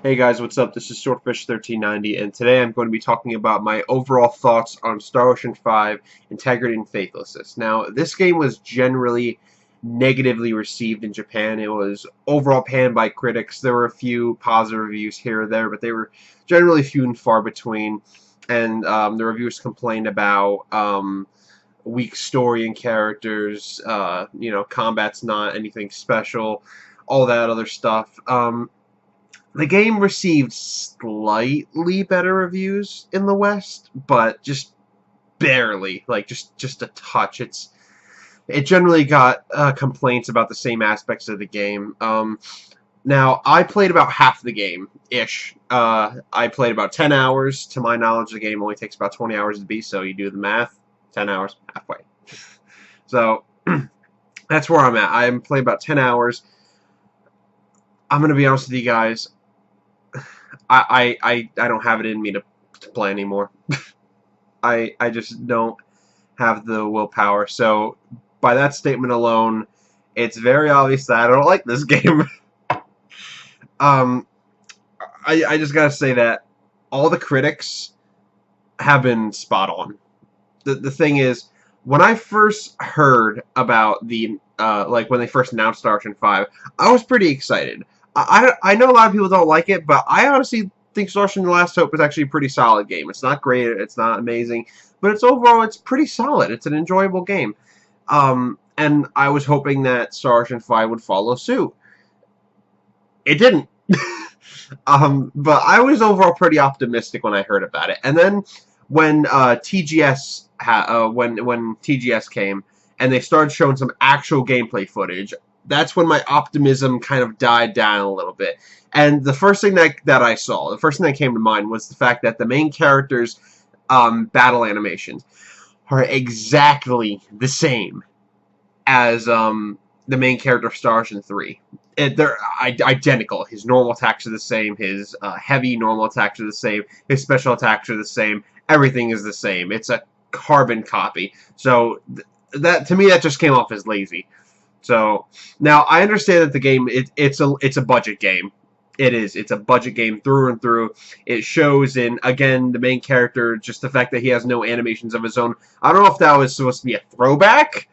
Hey guys, what's up? This is Swordfish1390, and today I'm going to be talking about my overall thoughts on Star Ocean 5, Integrity and Faithlessness. Now, this game was generally negatively received in Japan. It was overall panned by critics. There were a few positive reviews here or there, but they were generally few and far between. And the reviewers complained about weak story and characters, combat's not anything special, all that other stuff. The game received slightly better reviews in the West, but just barely, like just a touch. It generally got complaints about the same aspects of the game. Now, I played about half the game-ish. I played about 10 hours. To my knowledge, the game only takes about 20 hours to beat, so you do the math. 10 hours, halfway. So, that's where I'm at. I'm playing about 10 hours. I'm going to be honest with you guys. I don't have it in me to play anymore. I just don't have the willpower. So by that statement alone, it's very obvious that I don't like this game. I just gotta say that all the critics have been spot on. The thing is, when I first heard about the when they first announced Star Ocean 5, I was pretty excited. I know a lot of people don't like it, but I honestly think Star Ocean: The Last Hope is actually a pretty solid game. It's not great, it's not amazing, but it's pretty solid. It's an enjoyable game. And I was hoping that Star Ocean 5 would follow suit. It didn't. But I was overall pretty optimistic when I heard about it. And then when TGS when TGS came and they started showing some actual gameplay footage, that's when my optimism kind of died down a little bit. And the first thing that I saw, the first thing that came to mind was the fact that the main character's battle animations are exactly the same as the main character of Star Ocean 3. They're identical. His normal attacks are the same. His heavy normal attacks are the same. His special attacks are the same. Everything is the same. It's a carbon copy. So that to me, that just came off as lazy. So now I understand that the game it's a budget game. It is. It's a budget game through and through. It shows in, again, the main character, just the fact that he has no animations of his own. I don't know if that was supposed to be a throwback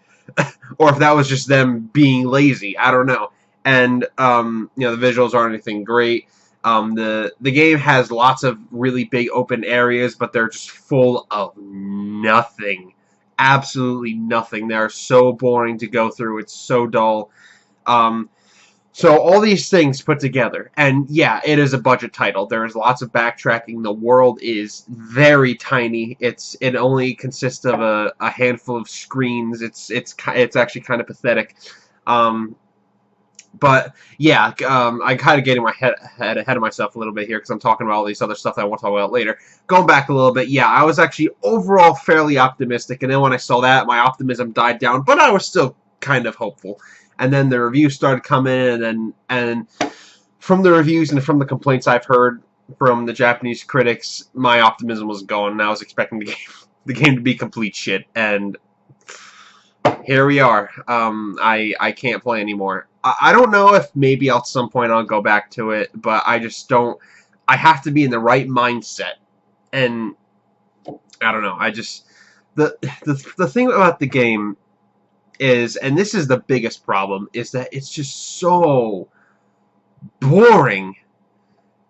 or if that was just them being lazy. I don't know. And the visuals aren't anything great. The game has lots of really big open areas, but they're just full of nothing. Absolutely nothing. They're so boring to go through. It's so dull. So all these things put together, and yeah, it is a budget title. There is lots of backtracking. The world is very tiny. It only consists of a handful of screens. It's actually kind of pathetic. But yeah, I'm kind of getting my head ahead of myself a little bit here because I'm talking about all these other stuff that I want to talk about later. Going back a little bit, yeah, I was actually overall fairly optimistic, and then when I saw that, my optimism died down, but I was still kind of hopeful. And then the reviews started coming in, and from the reviews and from the complaints I've heard from the Japanese critics, my optimism was gone, and I was expecting the game to be complete shit, and here we are. I can't play anymore. I don't know if maybe at some point I'll go back to it, but I just don't. I have to be in the right mindset, and I don't know. The thing about the game is, and this is the biggest problem, is that it's just so boring.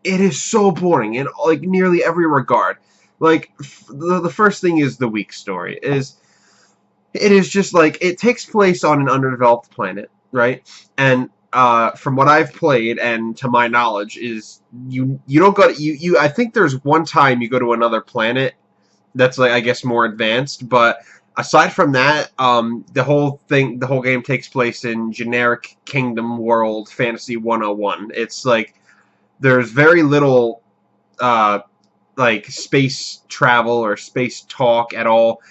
It is so boring in like nearly every regard. Like the first thing is the weak story. It is just like it takes place on an underdeveloped planet, right? And from what I've played and to my knowledge is you don't go to, I think there's one time you go to another planet that's like I guess more advanced, but aside from that, the whole game takes place in generic Kingdom World Fantasy 101. It's like there's very little like space travel or space talk at all.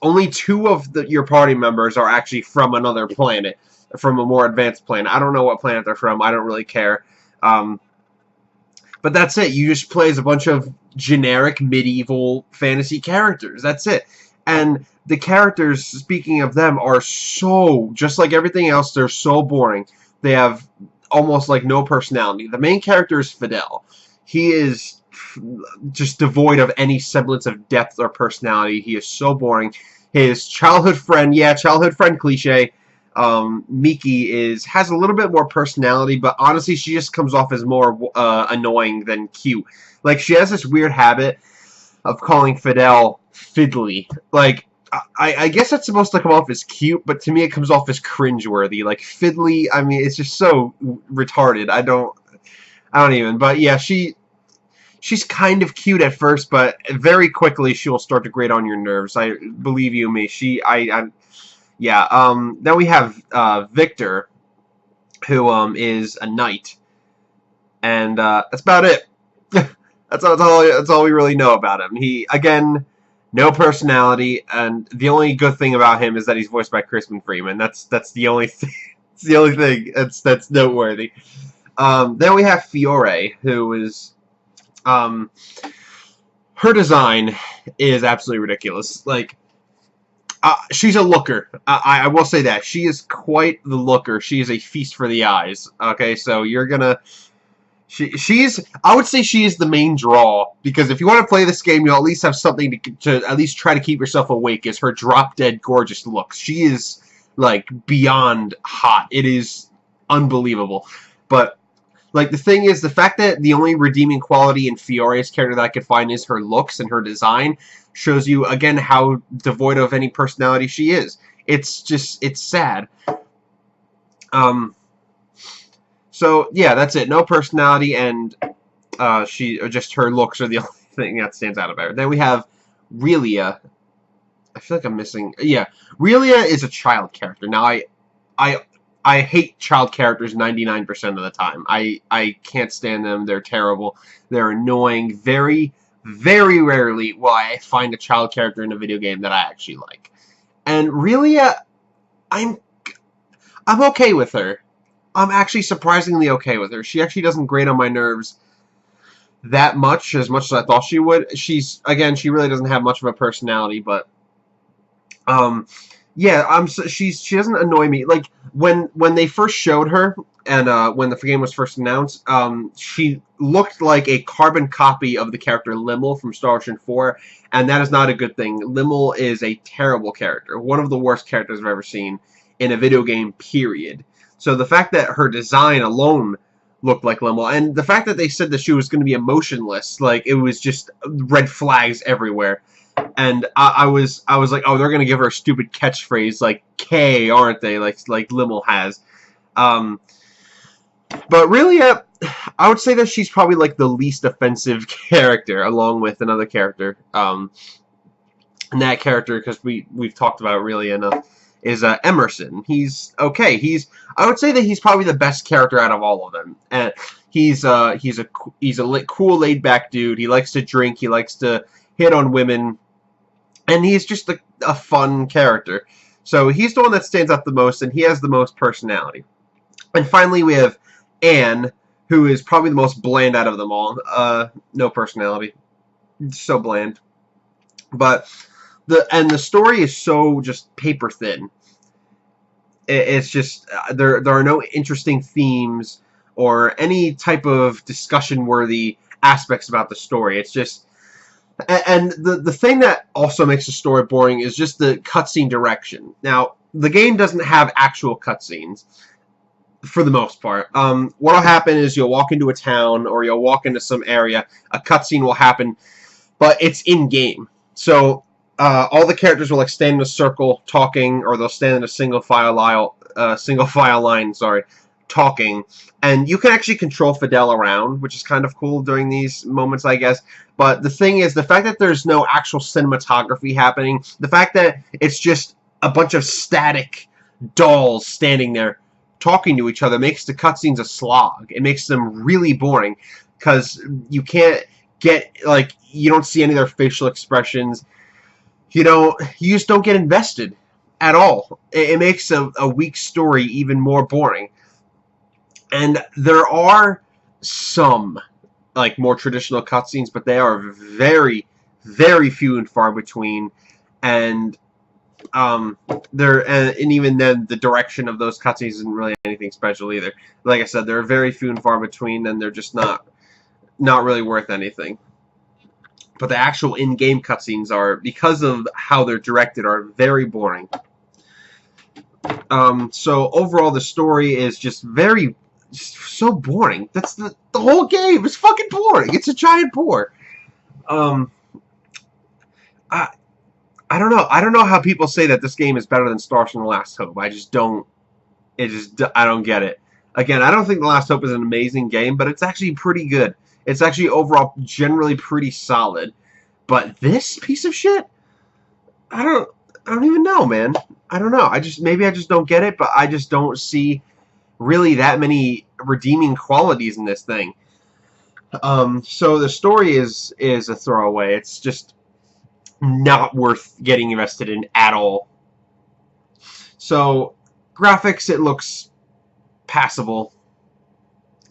Only two of your party members are actually from another planet, from a more advanced planet. I don't know what planet they're from. I don't really care. But that's it. You just play as a bunch of generic medieval fantasy characters. That's it. And the characters, speaking of them, are so, just like everything else, they're so boring. They have almost like no personality. The main character is Fidel. He is just devoid of any semblance of depth or personality. He is so boring. His childhood friend, yeah, childhood friend cliche, Miki has a little bit more personality, but honestly, she just comes off as more annoying than cute. Like, she has this weird habit of calling Fidel Fiddly. Like, I guess that's supposed to come off as cute, but to me it comes off as cringeworthy. Like, Fiddly, I mean, it's just so retarded. I don't even. But yeah, she's kind of cute at first, but very quickly she will start to grate on your nerves. I believe you me. Yeah. Then we have Victor, who is a knight, and that's about it. That's all we really know about him. He, again, no personality, and the only good thing about him is that he's voiced by Crispin Freeman. That's the only thing. It's the only thing that's noteworthy. Then we have Fiore, who is her design is absolutely ridiculous. Like, she's a looker. I will say that she is quite the looker. She is a feast for the eyes. Okay, so you're gonna. I would say she is the main draw, because if you want to play this game, you'll at least have something to at least try to keep yourself awake, is her drop-dead gorgeous looks. She is, like, beyond hot. It is unbelievable. But, like, the thing is, the fact that the only redeeming quality in Fiore's character that I could find is her looks and her design shows you, again, how devoid of any personality she is. It's just, it's sad. So, yeah, that's it. No personality, and just her looks are the only thing that stands out about her. Then we have Relia. I feel like I'm missing... Yeah, Relia is a child character. Now, I hate child characters 99% of the time. I can't stand them. They're terrible. They're annoying. Very, very rarely will I find a child character in a video game that I actually like. And Relia, I'm okay with her. I'm actually surprisingly okay with her. She actually doesn't grate on my nerves that much as I thought she would. She really doesn't have much of a personality, but yeah, she doesn't annoy me. Like, when they first showed her, and when the game was first announced, she looked like a carbon copy of the character Limmel from Star Ocean 4, and that is not a good thing. Limmel is a terrible character, one of the worst characters I've ever seen in a video game, period. So the fact that her design alone looked like Limmel, and the fact that they said that she was going to be emotionless, like, it was just red flags everywhere. And I was like, oh, they're going to give her a stupid catchphrase like K, aren't they? Like Limmel has. But really, I would say that she's probably like the least offensive character, along with another character. And that character, because we've talked about it really enough, is Emerson. He's okay. I would say that he's probably the best character out of all of them. And he's a cool, laid back dude. He likes to drink. He likes to hit on women, and he's just a fun character. So he's the one that stands out the most, and he has the most personality. And finally, we have Anne, who is probably the most bland out of them all. No personality, so bland. But the story is so just paper thin. It's just there are no interesting themes or any type of discussion worthy aspects about the story. It's just, and the thing that also makes the story boring is just the cutscene direction. Now, the game doesn't have actual cutscenes for the most part. What'll happen is you'll walk into a town or you'll walk into some area, a cutscene will happen, but it's in game. So all the characters will like stand in a circle talking, or they'll stand in a single file line, talking, and you can actually control Fidel around, which is kind of cool during these moments, I guess. But the thing is, the fact that there's no actual cinematography happening, the fact that it's just a bunch of static dolls standing there talking to each other, makes the cutscenes a slog. It makes them really boring, because you can't get, like, you don't see any of their facial expressions. You just don't get invested at all. It makes a weak story even more boring. And there are some, like, more traditional cutscenes, but they are very, very few and far between. And Um, and even then, the direction of those cutscenes isn't really anything special either. Like I said, they're very few and far between, and they're just not really worth anything. But the actual in-game cutscenes are, because of how they're directed, are very boring. So overall, the story is just so boring. That's the whole game is fucking boring. It's a giant bore. Um, I I don't know. I don't know how people say that this game is better than Star Ocean: The Last Hope. I just don't. I don't get it. Again, I don't think The Last Hope is an amazing game, but it's actually pretty good. It's actually overall generally pretty solid. But this piece of shit, I don't even know, man. I don't know. Maybe I just don't get it, but I just don't see really that many redeeming qualities in this thing. So the story is a throwaway. It's just not worth getting invested in at all. So graphics, it looks passable.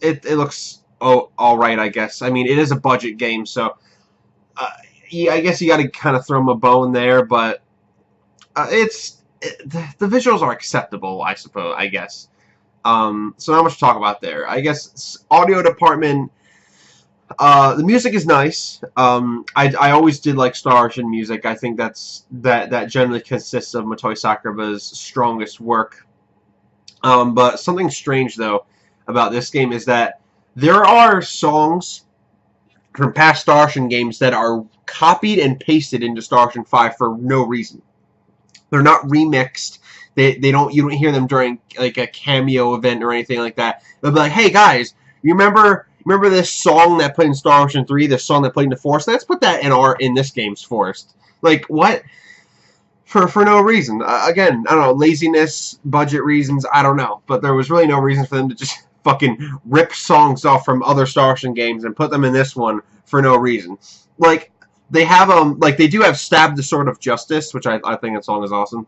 It looks all right, I guess. I mean, it is a budget game, so yeah, I guess you got to kind of throw them a bone there, but the visuals are acceptable, I suppose. I guess. So not much to talk about there. I guess audio department. The music is nice. I always did like Star Ocean music. I think that generally consists of Motoi Sakuraba's strongest work. But something strange though about this game is that there are songs from past Star Ocean games that are copied and pasted into Star Ocean 5 for no reason. They're not remixed. You don't hear them during like a cameo event or anything like that. They'll be like, hey guys, you remember this song that played in Star Ocean 3, this song that played in the Forest? Let's put that in this game's Forest. Like, what? For no reason. Again, I don't know, laziness, budget reasons, I don't know. But there was really no reason for them to just fucking rip songs off from other Star Ocean games and put them in this one for no reason. Like, they have, they do have Stab the Sword of Justice, which I think that song is awesome.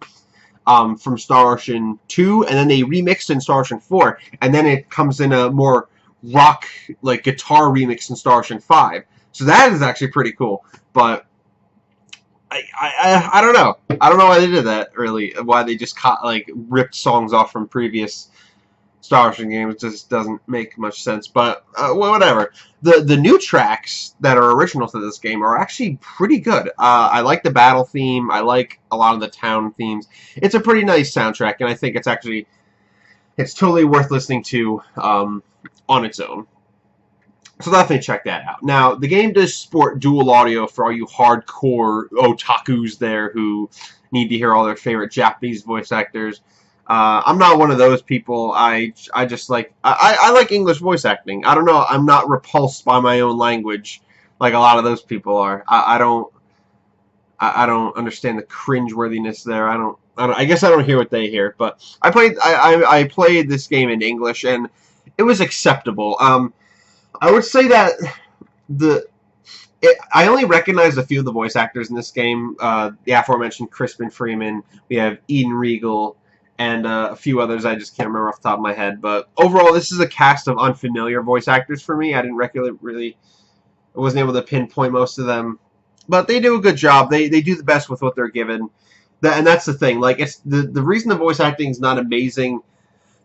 From Star Ocean 2, and then they remixed in Star Ocean 4, and then it comes in a more rock, like, guitar remix in Star Ocean 5. So that is actually pretty cool, but I don't know. I don't know why they did that, really. Why they just ripped songs off from previous Star Ocean games. It just doesn't make much sense, but whatever. The new tracks that are original to this game are actually pretty good. I like the battle theme. I like a lot of the town themes. It's a pretty nice soundtrack, and I think it's totally worth listening to on its own. So definitely check that out. Now, the game does sport dual audio for all you hardcore otakus there who need to hear all their favorite Japanese voice actors. I'm not one of those people. I just like I like English voice acting. I don't know. I'm not repulsed by my own language like a lot of those people are. I don't understand the cringeworthiness there. I guess I don't hear what they hear. But I played this game in English and it was acceptable. I would say that I only recognize a few of the voice actors in this game. The aforementioned Crispin Freeman. We have Eden Regal, and a few others I just can't remember off the top of my head. But overall, this is a cast of unfamiliar voice actors for me. I didn't I wasn't able to pinpoint most of them, but they do a good job. They do the best with what they're given. And that's the thing. Like, it's the reason the voice acting is not amazing,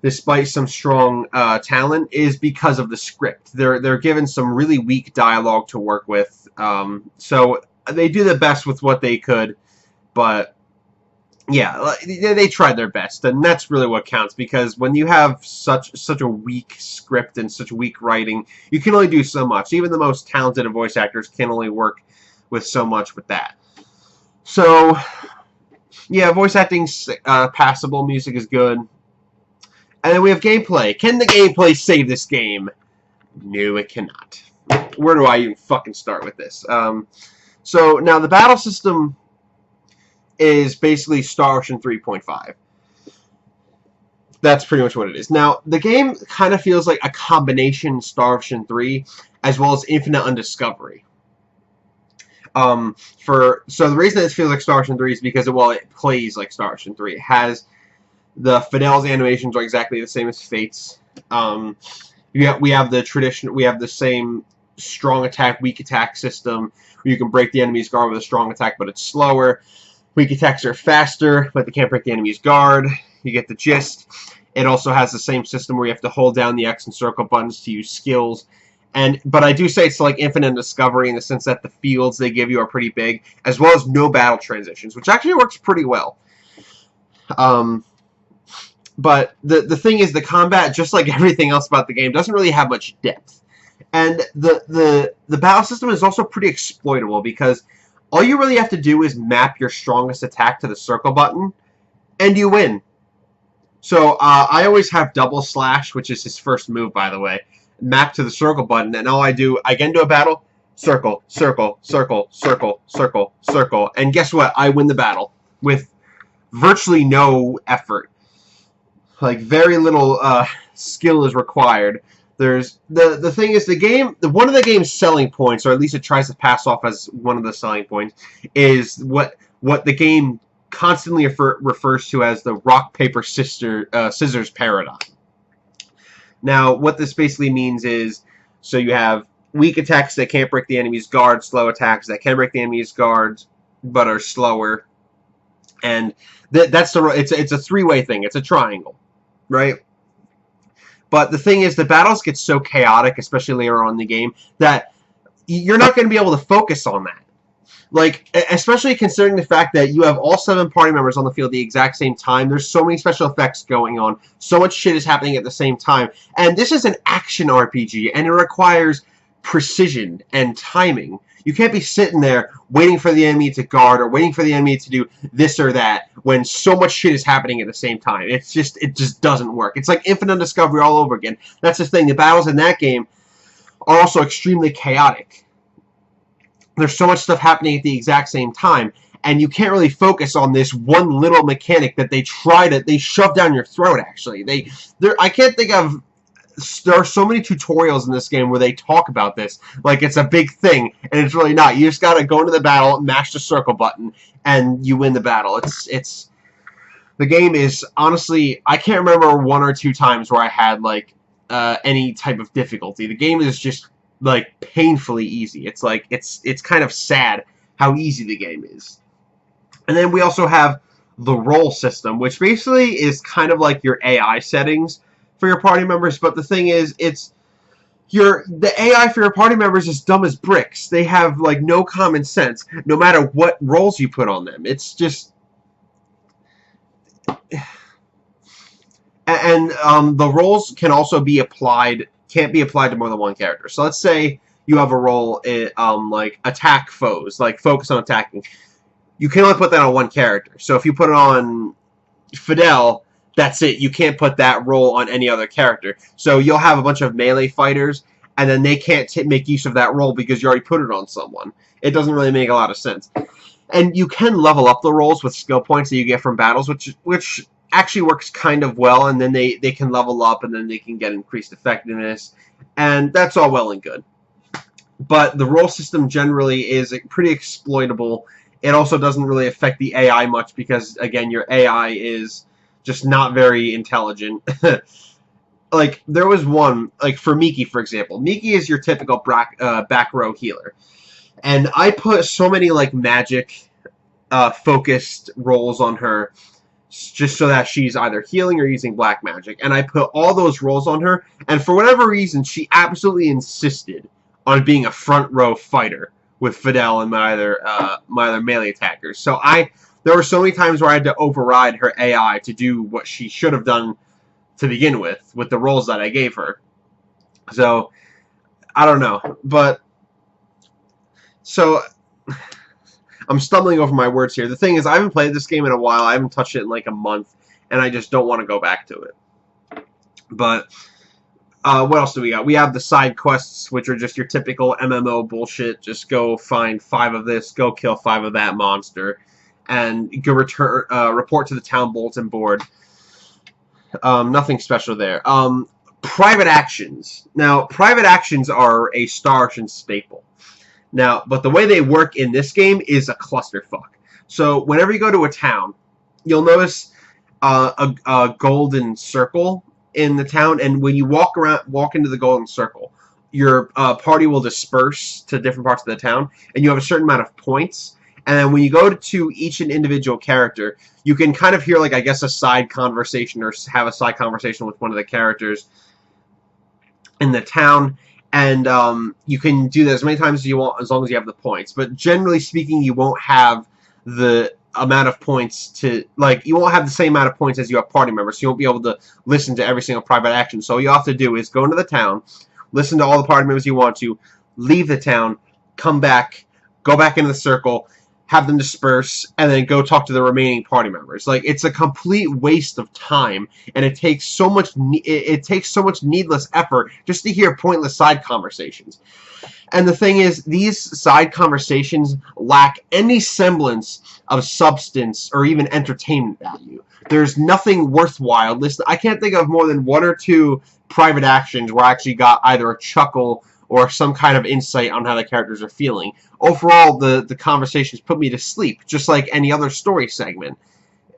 despite some strong talent, is because of the script. They're given some really weak dialogue to work with, so they do the best with what they could, but yeah, they tried their best, and that's really what counts, because when you have such a weak script and such weak writing, you can only do so much. Even the most talented of voice actors can only work with so much with that. So, yeah, voice acting's passable, music is good. And then we have gameplay. Can the gameplay save this game? No, it cannot. Where do I even fucking start with this? So, now the battle system is basically Star Ocean 3.5. That's pretty much what it is. Now, the game kind of feels like a combination Star Ocean 3 as well as Infinite Undiscovery. So the reason it feels like Star Ocean 3 is because it plays like Star Ocean 3. It has the Fidel's animations are exactly the same as Fate's. We have the same strong attack, weak attack system where you can break the enemy's guard with a strong attack, but it's slower. Weak attacks are faster, but they can't break the enemy's guard. You get the gist. It also has the same system where you have to hold down the X and circle buttons to use skills. But I do say it's like infinite discovery in the sense that the fields they give you are pretty big, as well as no battle transitions, which actually works pretty well. But the thing is, the combat, just like everything else about the game, doesn't really have much depth. And the battle system is also pretty exploitable, because all you really have to do is map your strongest attack to the circle button, and you win. So I always have double slash, which is his first move, by the way, mapped to the circle button, and all I do, I get into a battle, circle, circle, circle, circle, circle, circle, and guess what? I win the battle with virtually no effort. Like, very little skill is required. There's the thing is, the game, one of the game's selling points, or at least it tries to pass off as one of the selling points, is what the game constantly refers to as the rock paper scissors paradigm. Now, what this basically means is, so you have weak attacks that can't break the enemy's guard, slow attacks that can break the enemy's guards but are slower, and it's a three-way thing. It's a triangle, right? But the thing is, the battles get so chaotic, especially later on in the game, that you're not going to be able to focus on that. Like, especially considering the fact that you have all 7 party members on the field at the exact same time. There's so many special effects going on. So much shit is happening at the same time. And this is an action RPG, and it requires precision and timing. You can't be sitting there waiting for the enemy to guard or waiting for the enemy to do this or that when so much shit is happening at the same time. It just doesn't work. It's like infinite discovery all over again. That's the thing. The battles in that game are also extremely chaotic. There's so much stuff happening at the exact same time, and you can't really focus on this one little mechanic that they shove down your throat, actually. I can't think of, there are so many tutorials in this game where they talk about this like it's a big thing, and it's really not. You just gotta go into the battle, mash the circle button, and you win the battle. The game is, honestly, I can't remember 1 or 2 times where I had, like, any type of difficulty. The game is just, like, painfully easy. It's like, it's kind of sad how easy the game is. And then we also have the role system, which basically is kind of like your AI settings for your party members, but the thing is, the AI for your party members is dumb as bricks. They have, like, no common sense, no matter what roles you put on them. It's just... And the roles can also be applied, can't be applied to more than one character. So let's say you have a role in, like, attack foes, like, focus on attacking. You can only put that on one character. So if you put it on Fidel, that's it. You can't put that role on any other character. So you'll have a bunch of melee fighters, and then they can't make use of that role because you already put it on someone. It doesn't really make a lot of sense. And you can level up the roles with skill points that you get from battles, which actually works kind of well, and then they can level up, and then they can get increased effectiveness, and that's all well and good. But the role system generally is pretty exploitable. It also doesn't really affect the AI much because, again, your AI is just not very intelligent. Like, there was one, like, for Miki, for example. Miki is your typical back row healer. And I put so many, like, magic focused roles on her just so that she's either healing or using black magic. And I put all those roles on her, and for whatever reason, she absolutely insisted on being a front row fighter with Fidel and my other melee attackers. So there were so many times where I had to override her AI to do what she should have done to begin with the roles that I gave her. So, I don't know. But, so, I'm stumbling over my words here. The thing is, I haven't played this game in a while. I haven't touched it in like a month, and I just don't want to go back to it. But, what else do we got? We have the side quests, which are just your typical MMO bullshit. Just go find 5 of this, go kill 5 of that monster, and go report to the town bulletin board. Nothing special there. Private actions. Now, private actions are a Star Ocean staple. Now, but the way they work in this game is a clusterfuck. So, whenever you go to a town, you'll notice a golden circle in the town, and when you walk into the golden circle, your party will disperse to different parts of the town, and you have a certain amount of points, And then when you go to each individual character, you can kind of hear, like, I guess, a side conversation or have a side conversation with one of the characters in the town. And you can do that as many times as you want, as long as you have the points. But generally speaking, you won't have the amount of points to, like, you won't have the same amount of points as you have party members, so you won't be able to listen to every single private action. So all you have to do is go into the town, listen to all the party members you want to, leave the town, come back, go back into the circle, have them disperse, and then go talk to the remaining party members. Like, it's a complete waste of time, and it takes so much needless effort just to hear pointless side conversations. And the thing is, these side conversations lack any semblance of substance or even entertainment value. There's nothing worthwhile. Listen, I can't think of more than 1 or 2 private actions where I actually got either a chuckle or some kind of insight on how the characters are feeling. Overall, the conversations put me to sleep, just like any other story segment.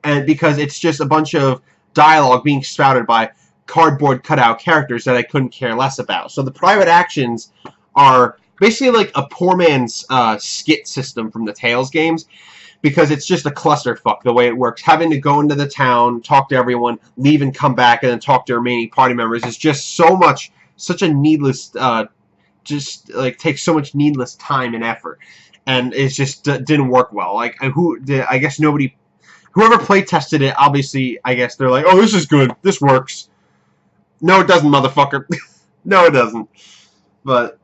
And because it's just a bunch of dialogue being spouted by cardboard cutout characters that I couldn't care less about. So the private actions are basically like a poor man's skit system from the Tales games, because it's just a clusterfuck the way it works. Having to go into the town, talk to everyone, leave and come back, and then talk to remaining party members is just such a needless, just like takes so much needless time and effort, and it just didn't work well. Like, I guess nobody, whoever play tested it, obviously, I guess they're like, oh, this is good, this works. No, it doesn't, motherfucker. No, it doesn't. But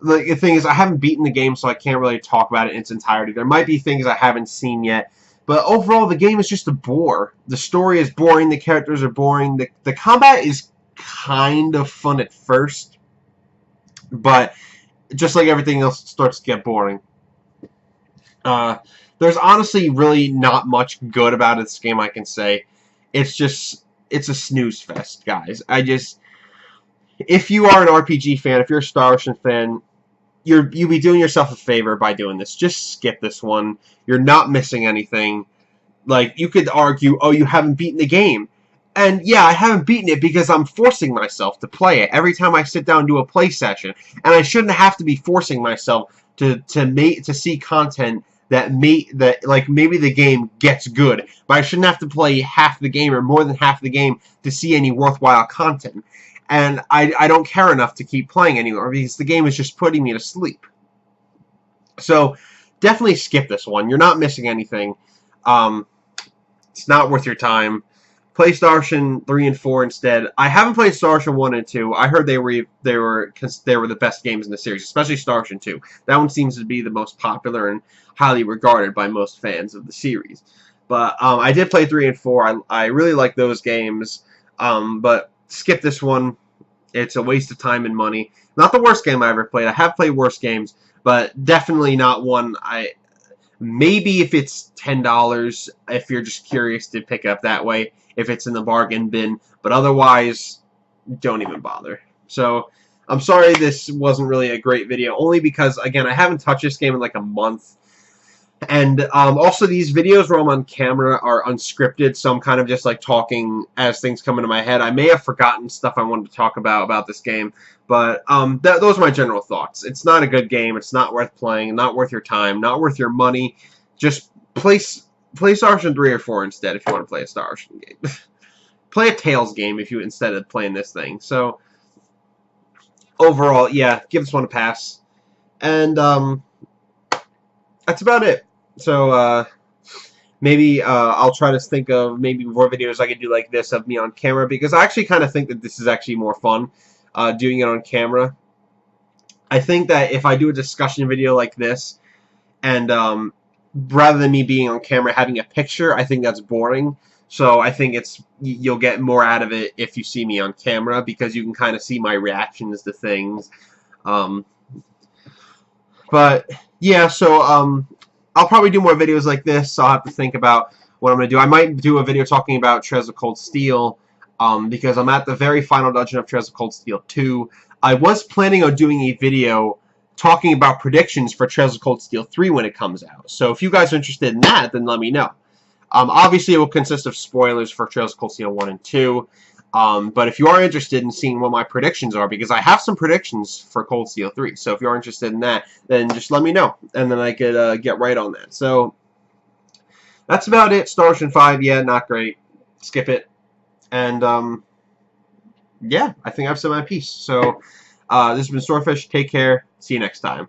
the thing is, I haven't beaten the game, so I can't really talk about it in its entirety. There might be things I haven't seen yet, but overall, the game is just a bore. The story is boring, the characters are boring, the combat is kind of fun at first, but just like everything else, it starts to get boring. There's honestly really not much good about this game I can say. It's a snooze fest, guys. If you are an RPG fan, if you're a Star Ocean fan, you'll be doing yourself a favor by doing this. Just skip this one. You're not missing anything. Like, you could argue, oh, you haven't beaten the game. And yeah, I haven't beaten it because I'm forcing myself to play it every time I sit down and do a play session. And I shouldn't have to be forcing myself to see content that maybe the game gets good, but I shouldn't have to play half the game or more than half the game to see any worthwhile content. And I don't care enough to keep playing anymore because the game is just putting me to sleep. So definitely skip this one. You're not missing anything. It's not worth your time. Play Star Ocean 3 and 4 instead. I haven't played Star Ocean 1 and 2. I heard they were the best games in the series, especially Star Ocean 2. That one seems to be the most popular and highly regarded by most fans of the series. But I did play 3 and 4. I really like those games. But skip this one. It's a waste of time and money. Not the worst game I ever played. I have played worse games, but definitely not one maybe if it's $10, if you're just curious to pick it up that way, if it's in the bargain bin, but otherwise, don't even bother. So, I'm sorry this wasn't really a great video, only because, again, I haven't touched this game in like a month. And also, these videos where I'm on camera are unscripted, so I'm kind of just like talking as things come into my head. I may have forgotten stuff I wanted to talk about this game, but those are my general thoughts. It's not a good game. It's not worth playing. Not worth your time. Not worth your money. Just play Star Ocean 3 or 4 instead if you want to play a Star Ocean game. Play a Tales game instead of playing this thing. So overall, yeah, give this one a pass. And that's about it. So, maybe I'll try to think of maybe more videos I could do like this of me on camera, because I actually kind of think that this is actually more fun, doing it on camera. I think that if I do a discussion video like this, and rather than me being on camera having a picture, I think that's boring. So I think you'll get more out of it if you see me on camera, because you can kind of see my reactions to things. But yeah, so I'll probably do more videos like this. I'll have to think about what I'm going to do. I might do a video talking about Treasures of Cold Steel, because I'm at the very final dungeon of Treasures of Cold Steel 2. I was planning on doing a video talking about predictions for Treasures of Cold Steel 3 when it comes out. So if you guys are interested in that, then let me know. Obviously, it will consist of spoilers for Treasures of Cold Steel 1 and 2. But if you are interested in seeing what my predictions are, because I have some predictions for Cold Steel 3, so if you are interested in that, then just let me know, and then I could get right on that. So that's about it. Star Ocean 5, yeah, not great. Skip it. And yeah, I think I've said my piece. So this has been Storefish. Take care. See you next time.